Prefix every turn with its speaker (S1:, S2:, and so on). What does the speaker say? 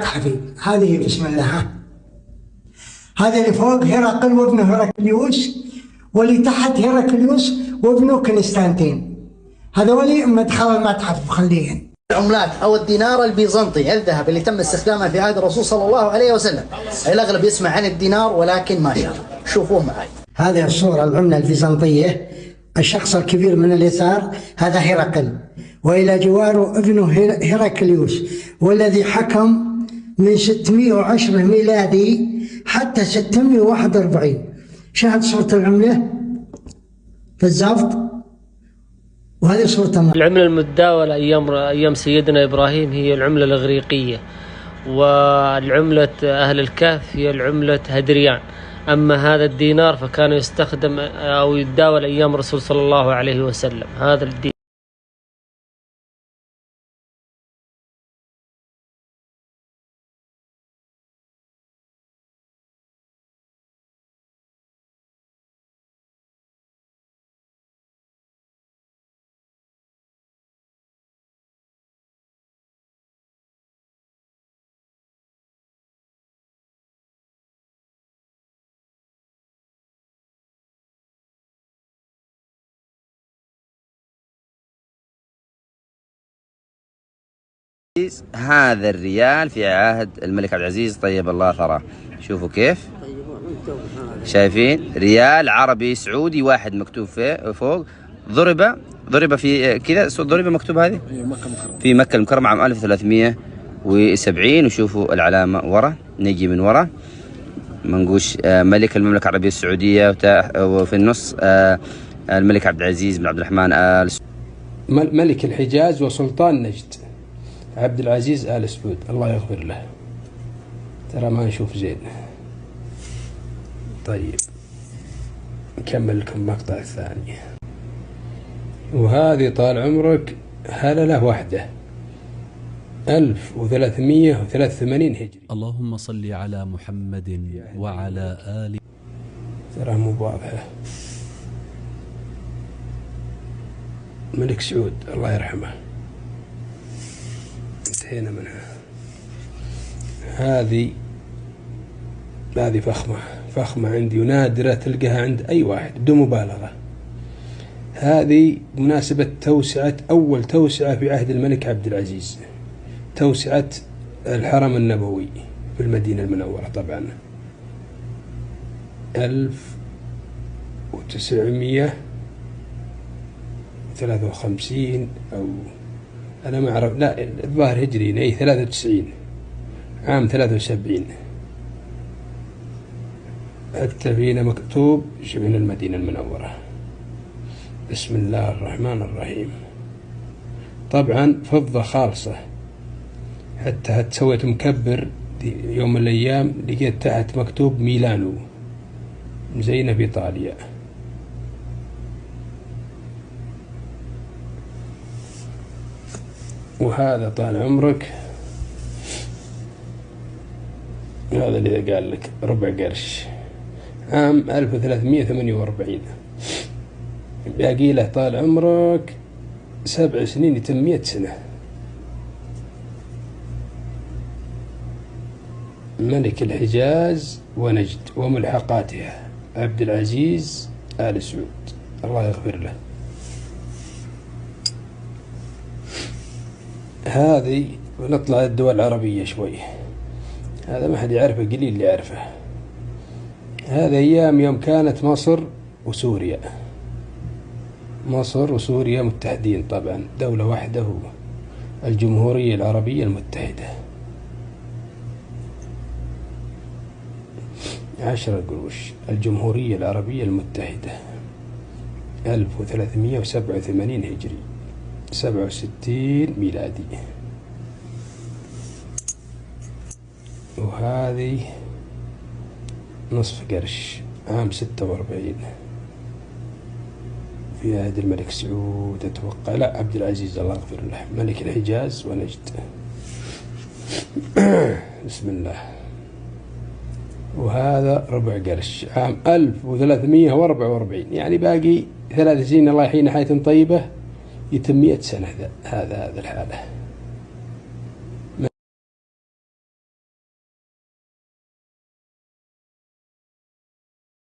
S1: حبيب هذه بسم الله هذا اللي فوق هرقل وابنه هرقليوس، واللي تحت هرقليوس وابنه كنستانتين. هذول مدخل المتحف مخليهن.
S2: العملات او الدينار البيزنطي الذهب اللي تم استخدامه في عهد الرسول صلى الله عليه وسلم. الاغلب يسمع عن الدينار ولكن ما شاف. شوفوه معي.
S1: هذه الصورة العملة البيزنطية، الشخص الكبير من اليسار هذا هرقل، وإلى جواره ابنه هرقليوس، والذي حكم من 610 ميلادي حتى 641. شاهد صورة العملة بالضبط، وهذه صورة
S3: العملة المتداولة أيام سيدنا إبراهيم هي العملة الإغريقية، والعملة أهل الكهف هي العملة هدريان. أما هذا الدينار فكان يستخدم أو يتداول أيام الرسول صلى الله عليه وسلم. هذا الدينار
S4: هذا الريال في عهد الملك عبد العزيز طيب الله ثراه. شوفوا كيف، شايفين ريال عربي سعودي واحد مكتوب فوق ضرب في كذا، ضرب مكتوب هذه في مكة المكرمة عام 1370. وشوفوا العلامة ورا، نجي من ورا منقوش ملك المملكة العربية السعودية، وفي النص الملك عبد العزيز بن عبد الرحمن
S5: ملك الحجاز وسلطان نجد عبد العزيز آل سعود الله يغفر له. ترى ما نشوف زين. طيب نكمل لكم المقطع الثاني. وهذه طال عمرك هللة واحدة 1383 هجري.
S6: اللهم صل على محمد وعلى آله.
S5: ترى مو واضحة. ملك سعود الله يرحمه، انتهينا منها. هذه فخمة عندي، ونادرة تلقاها عند أي واحد بدون مبالغة. هذه بمناسبة أول توسعة في عهد الملك عبد العزيز، توسعة الحرم النبوي في المدينة المنورة. طبعا 1953 أو أنا ما أعرف، لا الظاهر هجري، أي 93 عام 73. حتى فينا مكتوب شبه المدينة المنورة. بسم الله الرحمن الرحيم. طبعا فضة خالصة، حتى سويت مكبر يوم من الأيام لقيت تحت مكتوب ميلانو مزينة بإيطاليا. وهذا طال عمرك هذا اللي قال لك ربع قرش عام 1348. باقي له طال عمرك 7 سنين يتم 100 سنة. ملك الحجاز ونجد وملحقاتها عبد العزيز آل سعود الله يغفر له. هذه نطلع الدول العربية شوي، هذا ما حد يعرفه، قليل اللي يعرفه. هذا أيام يوم كانت مصر وسوريا متحدين، طبعا دولة واحدة، هو الجمهورية العربية المتحدة. 10 قروش الجمهورية العربية المتحدة 1387 هجري 67 ميلادي. وهذه نصف قرش عام 46 في عهد الملك سعود أتوقع، لا عبد العزيز الله يغفر له، ملك الحجاز ونجد. بسم الله. وهذا ربع قرش عام 1344، يعني باقي 3 سنين الله يحيينا حياة طيبة يتم 100 سنة. هذا الحالة.